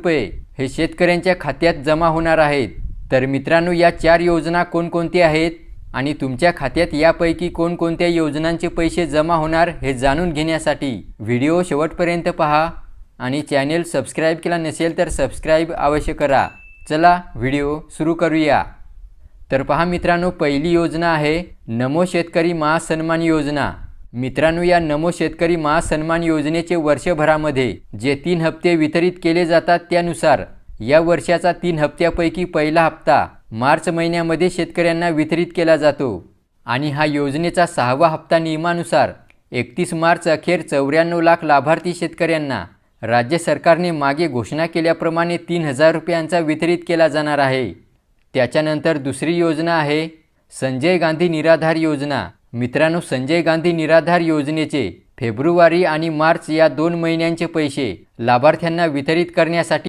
रुपये हे शेतकऱ्यांच्या खात्यात जमा होणार आहेत। तर मित्रांनो, या 4 योजना कोणकोणत्या आहेत आणि तुमच्या खात्यात यापैकी कोणकोणत्या योजनांचे पैसे जमा होणार हे जाणून घेण्यासाठी व्हिडिओ शेवटपर्यंत पहा आणि चॅनल सबस्क्राइब केला नसेल तर सबस्क्राइब अवश्य करा। चला व्हिडिओ सुरू करूया। तर पहा मित्रांनो, पहिली योजना आहे नमो शेतकरी महासन्मान योजना। मित्रांनो, या नमो शेतकरी महासन्मान योजनेचे वर्षभरामध्ये जे 3 हप्ते वितरित केले जातात त्यानुसार या वर्षाचा 3 हप्त्यापैकी पहिला हप्ता मार्च महिन्यामध्ये शेतकऱ्यांना वितरित केला जातो आणि हा योजनेचा 6वा हप्ता नियमानुसार 31 मार्च अखेर 94 लाख लाभार्थी शेतकऱ्यांना राज्य सरकारने मागे घोषणा केल्याप्रमाणे 3000 रुपयांचा वितरित केला जाणार आहे। त्याच्यानंतर दुसरी योजना आहे संजय गांधी निराधार योजना। मित्रांनो, संजय गांधी निराधार योजनेचे फेब्रुवारी आणि मार्च या 2 महिन्यांचे पैसे लाभार्थ्यांना वितरित करण्यासाठी